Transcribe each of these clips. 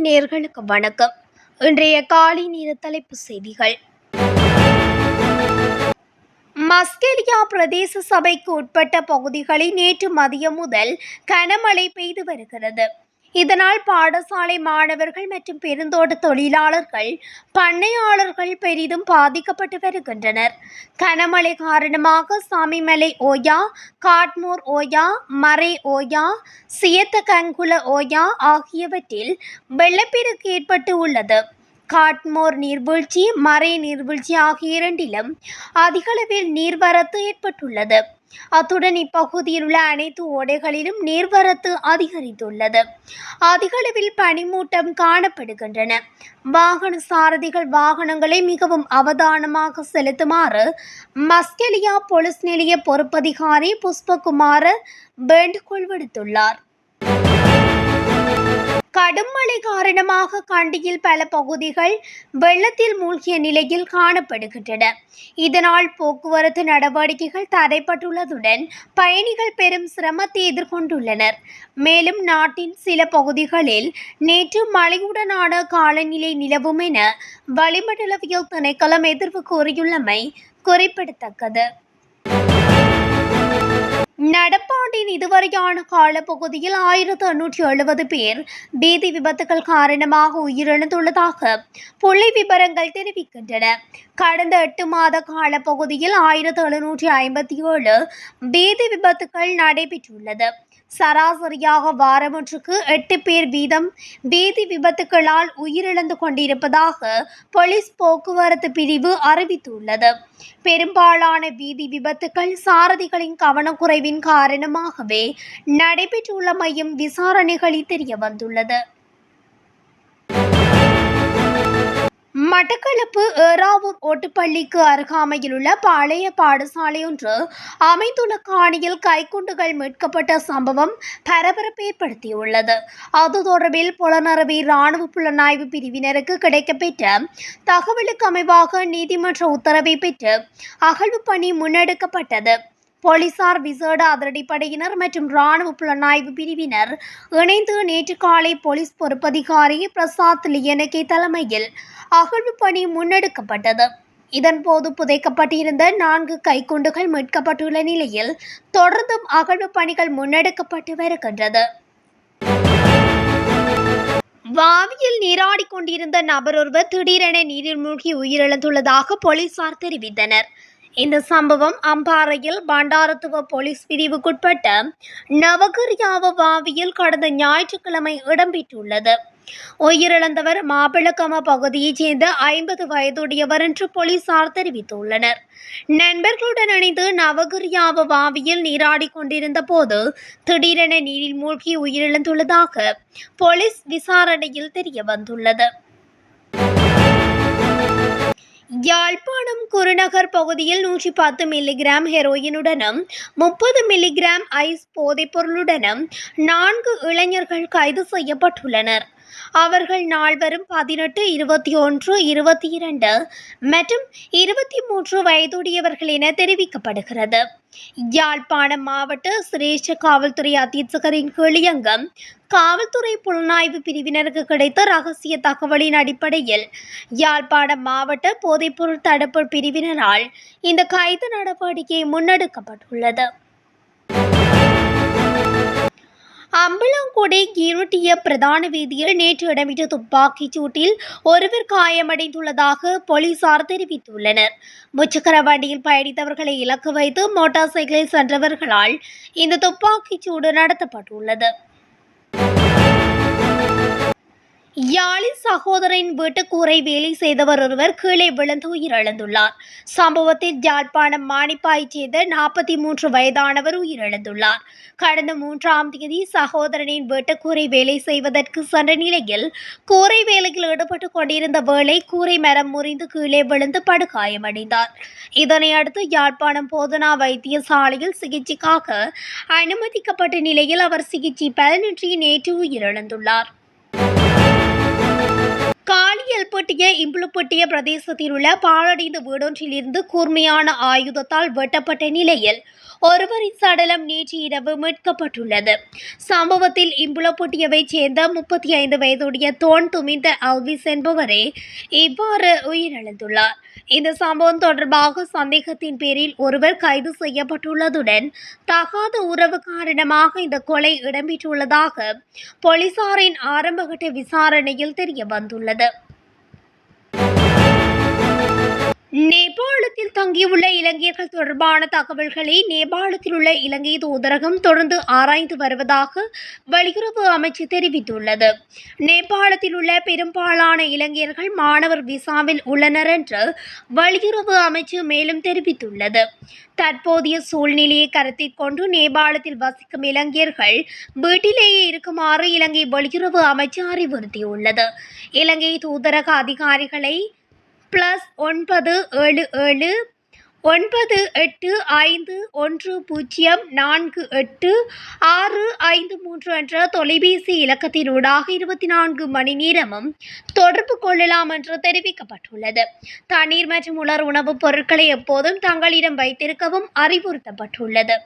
நேயர்களுக்கு வணக்கம். இன்றைய காலை நேர தலைப்புச் செய்திகள். மஸ்கெலியா பிரதேச சபைக்கு உட்பட்ட பகுதிகளில் நேற்று மதியம் முதல் கனமழை பெய்து வருகிறது. இதனால் பாடசாலை மாணவர்கள் மற்றும் பெருந்தோட்ட தொழிலாளர்கள், பண்ணையாளர்கள் பெரிதும் பாதிக்கப்பட்டு வருகின்றனர். கனமழை காரணமாக சாமிமலை ஓயா, காட்மோர் ஓயா, மறை ஓயா, சியத்தகங்குல ஓயா ஆகியவற்றில் வெள்ளப்பெருக்கு ஏற்பட்டு உள்ளது. காட்மோர் நீர்வீழ்ச்சி, மறை நீர்வீழ்ச்சி ஆகிய இரண்டிலும் அதிகளவில் நீர்வரத்து ஏற்பட்டுள்ளது. அத்துடன் இப்பகுதியில் உள்ள அனைத்து ஓடைகளிலும் நீர்வரத்து அதிகரித்துள்ளது. அதிகளவில் பனிமூட்டம் காணப்படுகின்றன. வாகன சாரதிகள் வாகனங்களை மிகவும் அவதானமாக செலுத்துமாறு மஸ்கெலியா போலீஸ் நிலைய பொறுப்பதிகாரி புஷ்பகுமார வேண்டுகோள் விடுத்துள்ளார். கடும் மழை காரணமாக கண்டியில் பல பகுதிகள் வெள்ளத்தில் மூழ்கிய நிலையில் காணப்படுகின்றன. இதனால் போக்குவரத்து நடவடிக்கைகள் தடைப்பட்டுள்ளதுடன் பயணிகள் பெரும் சிரமத்தை எதிர்கொண்டுள்ளனர். மேலும் நாட்டின் சில பகுதிகளில் நேற்று மழையுடனான காலநிலை நிலவும் என வளிமண்டலவியல் திணைக்களம் எதிர்வு கூறியுள்ளமை குறிப்பிடத்தக்கது. நடப்பாண்டின் இதுவரையான காலப்பகுதியில் 1870 பேர் வீதி விபத்துகள் காரணமாக உயிரிழந்துள்ளதாக புள்ளி விபரங்கள் தெரிவிக்கின்றன. கடந்த 8 மாத காலப்பகுதியில் 1757 வீதி விபத்துகள் நடைபெற்றுள்ளது. சராசரியாக வாரம் ஒன்றுக்கு 8 பேர் வீதம் வீதி விபத்துகளால் உயிரிழந்து கொண்டிருப்பதாக போலீஸ் போக்குவரத்து பிரிவு அறிவித்துள்ளது. பெரும்பாலான வீதி விபத்துகள் சாரதிகளின் கவனக்குறைவின் காரணமாகவே நடைபெற்றுள்ளமையும் விசாரணைகளில் தெரியவந்துள்ளது. மட்டக்களப்பு ஏறாவூர் ஓட்டுப்பள்ளிக்கு அருகாமையில் உள்ள பழைய பாடசாலை ஒன்று அமைந்துள்ள காணியில் கைக்குண்டுகள் மீட்கப்பட்ட சம்பவம் பரபரப்பு ஏற்படுத்தியுள்ளது. அது தொடர்பில் புலனறுவை இராணுவ புலனாய்வு பிரிவினருக்கு கிடைக்கப்பெற்ற தகவலுக்கு அமைவாக நீதிமன்ற உத்தரவை பெற்று அகழ்வு பணி முன்னெடுக்கப்பட்டது. போலீசார், விசேட அதிரடிப்படையினர் மற்றும் இராணுவ புலனாய்வு பிரிவினர் இணைந்து நேற்று காலை போலீஸ் பொறுப்பதிகாரி பிரசாத் லியனகே தலைமையில் அகழ்வு பணி முன்னெடுக்கப்பட்டது. இதன்போது புதைக்கப்பட்டிருந்த 4 கைக்குண்டுகள் மீட்கப்பட்டுள்ள நிலையில் தொடர்ந்தும் அகழ்வு பணிகள் முன்னெடுக்கப்பட்டு வருகின்றது. வாவியில் நீராடிக் கொண்டிருந்த நபர் ஒருவர் திடீரென நீரில் மூழ்கி உயிரிழந்துள்ளதாக போலீசார் தெரிவித்தனர். இந்த சம்பவம் அம்பாறையில் பண்டாரத்துவ போலீஸ் பிரிவுக்குட்பட்ட நவகிரியாவ வாவியில் கடந்த ஞாயிற்றுக்கிழமை இடம்பெற்றுள்ளது. உயிரிழந்தவர் மாப்பிளக்கம பகுதியைச் சேர்ந்த 50 வயதுடையவர் என்று போலீசார் தெரிவித்துள்ளனர். நண்பர்களுடன் இணைந்து நவகிரியாவ வாவியில் நீராடிக் கொண்டிருந்த போது திடீரென நீரில் மூழ்கி உயிரிழந்துள்ளதாக போலீஸ் விசாரணையில் தெரியவந்துள்ளது. யாழ்ப்பாணம் குருநகர் பகுதியில் 110 மில்லிகிராம் ஹெரோயினுடனும் 30 மில்லிகிராம் ஐஸ் போதைப்பொருளுடனும் 4 இளைஞர்கள் கைது செய்யப்பட்டுள்ளனர். அவர்கள் நால்வரும் 18, 21, 22 மற்றும் 23 வயதுடையவர்கள் என தெரிவிக்கப்படுகிறது. யாழ்ப்பாணம் மாவட்ட சிரேஷ்ட காவல்துறை அத்தீட்சகரின் கீழியங்கம் காவல்துறை புலனாய்வு பிரிவினருக்கு கிடைத்த ரகசிய தகவலின் அடிப்படையில் யாழ்ப்பாணம் மாவட்ட போதைப்பொருள் தடுப்பு பிரிவினரால் இந்த கைது நடவடிக்கை முன்னெடுக்கப்பட்டுள்ளது. அம்பலாங்குடி யூனிட்டிய பிரதான வீதியில் நேற்று இடம்பெற்ற துப்பாக்கிச் சூட்டில் ஒருவர் காயமடைந்துள்ளதாக போலீசார் தெரிவித்துள்ளனர். முச்சக்கர வண்டியில் பயணித்தவர்களை இலக்கு வைத்து மோட்டார் சைக்கிளில் சென்றவர்களால் இந்த துப்பாக்கிச் சூடு நடத்தப்பட்டுள்ளது. யாழில் சகோதரின் வீட்டு கூரை வேலை செய்தவர் ஒருவர் கீழே விழுந்து உயிரிழந்துள்ளார். சம்பவத்தில் யாழ்ப்பாணம் மானிப்பாயைச் சேர்ந்த 43 வயதானவர் உயிரிழந்துள்ளார். கடந்த 3ஆம் தேதி சகோதரனின் வீட்டு கூரை வேலை செய்வதற்கு சென்ற நிலையில் கூரை வேலையில் ஈடுபட்டுக் கொண்டிருந்த வேளை கூரை மரம் முறிந்து கீழே விழுந்து படுகாயமடைந்தார். இதனையடுத்து யாழ்ப்பாணம் போதனா வைத்தியசாலையில் சிகிச்சைக்காக அனுமதிக்கப்பட்ட நிலையில் அவர் சிகிச்சை பலனின்றி நேற்று உயிரிழந்துள்ளார். காலிய எல்பட்டிய இம்புலுப்பட்டிய பிரதேசத்தில் உள்ள பாழடைந்த வீடொன்றிலிருந்து கூர்மையான ஆயுதத்தால் வெட்டப்பட்ட நிலையில் ஒருவரின் சடலம் நேற்று இரவு மீட்கப்பட்டுள்ளது. சம்பவத்தில் இம்புலப்பட்டியவைச் சேர்ந்த 35 வயதுடைய தோன் துமிந்த அல்விஸ் என்பவரே இவ்வாறு உயிரிழந்துள்ளார். இந்த சம்பவம் தொடர்பாக சந்தேகத்தின் பேரில் ஒருவர் கைது செய்யப்பட்டுள்ளதுடன் தகாத உறவு காரணமாக இந்த கொலை இடம்பெற்றுள்ளதாக போலீசாரின் ஆரம்பகட்ட விசாரணையில் தெரிய வந்துள்ளது. நேபாளத்தில் தங்கியுள்ள இலங்கையர்கள் தொடர்பான தகவல்களை நேபாளத்தில் உள்ள இலங்கை தூதரகம் தொடர்ந்து ஆராய்ந்து வருவதாக வெளியுறவு அமைச்சு தெரிவித்துள்ளது. நேபாளத்தில் உள்ள பெரும்பாலான இலங்கையர்கள் மாணவர் விசாவில் உள்ளனர் என்று வெளியுறவு அமைச்சு மேலும் தெரிவித்துள்ளது. தற்போதைய சூழ்நிலையை கருத்தில் கொண்டு நேபாளத்தில் வசிக்கும் இலங்கையர்கள் வீட்டிலேயே இருக்குமாறு இலங்கை வெளியுறவு அமைச்சு அறிவுறுத்தியுள்ளது. இலங்கை தூதரக அதிகாரிகளை +977 9851048653 என்ற தொலைபேசி இலக்கத்தினூடாக 24 மணி நேரமும் தொடர்பு கொள்ளலாம் என்று தெரிவிக்கப்பட்டுள்ளது. தண்ணீர் மற்றும் உலர் உணவுப் பொருட்களை எப்போதும் தங்களிடம் வைத்திருக்கவும் அறிவுறுத்தப்பட்டுள்ளது.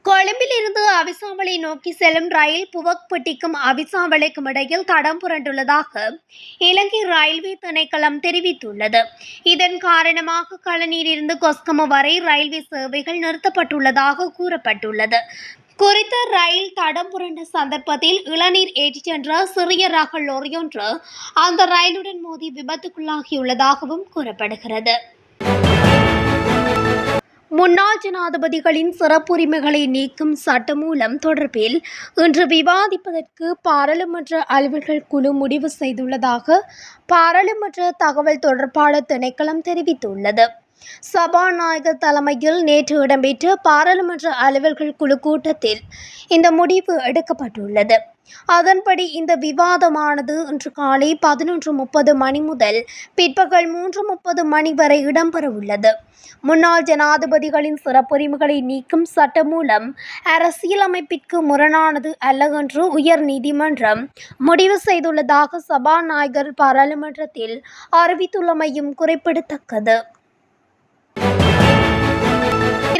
கொழும்பில் இருந்து அவிசாவளை நோக்கி செல்லும் ரயில் புவக்பட்டிக்கும் அவிசாவளைக்கும் இடையில் தடம் புரண்டுள்ளதாக இலங்கை ரயில்வே திணைக்களம் தெரிவித்துள்ளது. இதன் காரணமாக களனியிலிருந்து கொஸ்கம வரை ரயில்வே சேவைகள் நிறுத்தப்பட்டுள்ளதாக கூறப்பட்டுள்ளது. குறித்த ரயில் தடம் புரண்ட சந்தர்ப்பத்தில் இளநீர் ஏற்றிச் சென்ற சிறிய ரக லொரியொன்று அந்த ரயிலுடன் மோதி விபத்துக்குள்ளாகியுள்ளதாகவும் கூறப்படுகிறது. முன்னாள் ஜனாதிபதிகளின் சிறப்புரிமைகளை நீக்கும் சட்டமூலம் தொடர்பில் இன்று விவாதிப்பதற்கு பாராளுமன்ற அலுவல்கள் குழு முடிவு செய்துள்ளதாக பாராளுமன்ற தகவல் தொடர்பாளர் திணைக்களம் தெரிவித்துள்ளது. சபாநாயகர் தலைமையில் நேற்று இடம்பெற்ற பாராளுமன்ற அலுவல்கள் குழு கூட்டத்தில் இந்த முடிவு எடுக்கப்பட்டுள்ளது. அதன்படி இந்த விவாதமானது இன்று காலை 11:30 மணி முதல் பிற்பகல் 3:30 மணி வரை இடம்பெறவுள்ளது. முன்னாள் ஜனாதிபதிகளின் சிறப்புரிமைகளை நீக்கும் சட்டமூலம் அரசியலமைப்பிற்கு முரணானது அல்ல என்று உயர் நீதிமன்றம் முடிவு செய்துள்ளதாக சபாநாயகர் பாராளுமன்றத்தில் அறிவித்துள்ளமையும் குறிப்பிடத்தக்கது.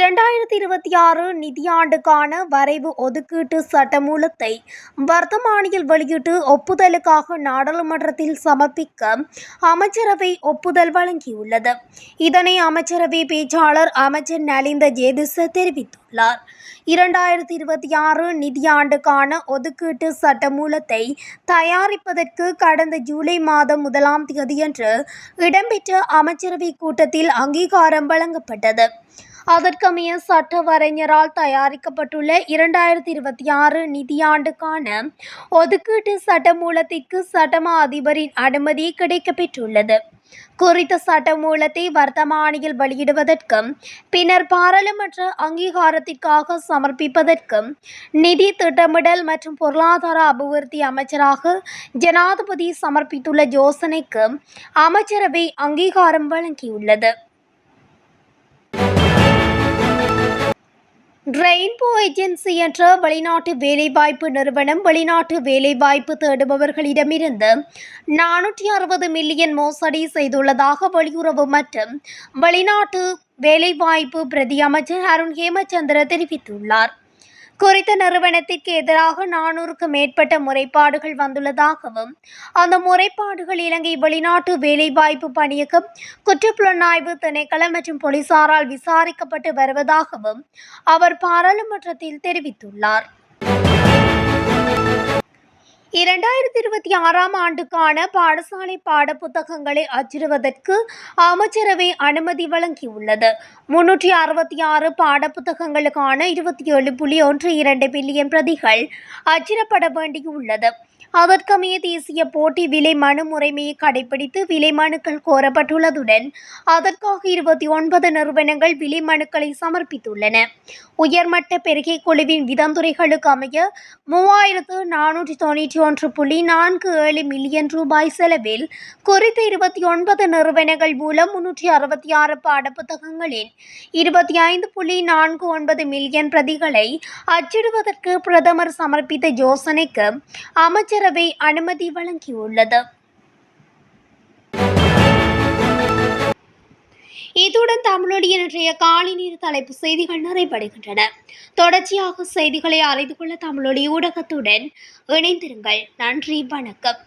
2026 நிதியாண்டுக்கான வரைவு ஒதுக்கீட்டு சட்டமூலத்தை வர்த்தமானியில் வெளியிட்டு ஒப்புதலுக்காக நாடாளுமன்றத்தில் சமர்ப்பிக்க அமைச்சரவை ஒப்புதல் வழங்கியுள்ளது. இதனை அமைச்சரவை பேச்சாளர் அமைச்சர் நலிந்த ஜேதிச தெரிவித்துள்ளார். 2026 நிதியாண்டுக்கான ஒதுக்கீட்டு சட்டமூலத்தை தயாரிப்பதற்கு கடந்த ஜூலை மாதம் 1ஆம் தேதியன்று இடம்பெற்ற அமைச்சரவை கூட்டத்தில் அங்கீகாரம் வழங்கப்பட்டது. அதற்கமைய சட்ட வரைஞரால் தயாரிக்கப்பட்டுள்ள 2026 நிதியாண்டுக்கான ஒதுக்கீட்டு சட்டமூலத்திற்கு சட்டமா அதிபரின் அனுமதி கிடைக்கப்பெற்றுள்ளது. குறித்த சட்டமூலத்தை வர்த்தமானியில் வெளியிடுவதற்கும் பின்னர் பாராளுமன்ற அங்கீகாரத்திற்காக சமர்ப்பிப்பதற்கும் நிதி திட்டமிடல் மற்றும் பொருளாதார அபிவிருத்தி அமைச்சராக ஜனாதிபதி சமர்ப்பித்துள்ள யோசனைக்கு அமைச்சரவை அங்கீகாரம் வழங்கியுள்ளது. ரெயின்போ ஏஜென்சி என்ற வெளிநாட்டு வேலைவாய்ப்பு நிறுவனம் வெளிநாட்டு வேலைவாய்ப்பு தேடுபவர்களிடமிருந்து 460 மில்லியன் மோசடி செய்துள்ளதாக வெளியுறவு மற்றும் வெளிநாட்டு வேலைவாய்ப்பு பிரதி அமைச்சர் அருண் ஹேமச்சந்திர தெரிவித்துள்ளார். குறித்த நிறுவனத்திற்கு எதிராக 400க்கும் மேற்பட்ட முறைப்பாடுகள் வந்துள்ளதாகவும் அந்த முறைப்பாடுகள் இலங்கை வெளிநாட்டு வேலைவாய்ப்பு பணியகம், குற்றப்புலனாய்வு திணைக்களம் மற்றும் போலீசாரால் விசாரிக்கப்பட்டு வருவதாகவும் அவர் பாராளுமன்றத்தில் தெரிவித்துள்ளார். 2026 ஆண்டுக்கான பாடசாலை பாடப்புத்தகங்களை அச்சிடுவதற்கு அமைச்சரவை அனுமதி வழங்கியுள்ளது. 366 பாடப்புத்தகங்களுக்கான 27.12 பில்லியன் பிரதிகள் அச்சிடப்பட வேண்டியுள்ளது. அதற்கமைய தேசிய போட்டி விலை மனு முறைமையை கடைபிடித்து விலை மனுக்கள் கோரப்பட்டுள்ளதுடன் அதற்காக 29 நிறுவனங்கள் விலை மனுக்களை சமர்ப்பித்துள்ளன. உயர்மட்ட பெருகை குழுவின் விதந்துரைகளுக்கு அமைய 3491.47 மில்லியன் ரூபாய் செலவில் குறித்த 29 நிறுவனங்கள் மூலம் 366 பாடப்புத்தகங்களின் 25.49 மில்லியன் பிரதிகளை அச்சிடுவதற்கு பிரதமர் சமர்ப்பித்த யோசனைக்கு அமைச்சர் அமைச்சரவை அனுமதி வழங்கியுள்ளது. இத்துடன் தமிழொலியின் இன்றைய காலை நேர தலைப்பு செய்திகள் நிறைவடைகின்றன. தொடர்ச்சியாக செய்திகளை அறிந்து கொள்ள தமிழொலி ஊடகத்துடன் இணைந்திருங்கள். நன்றி, வணக்கம்.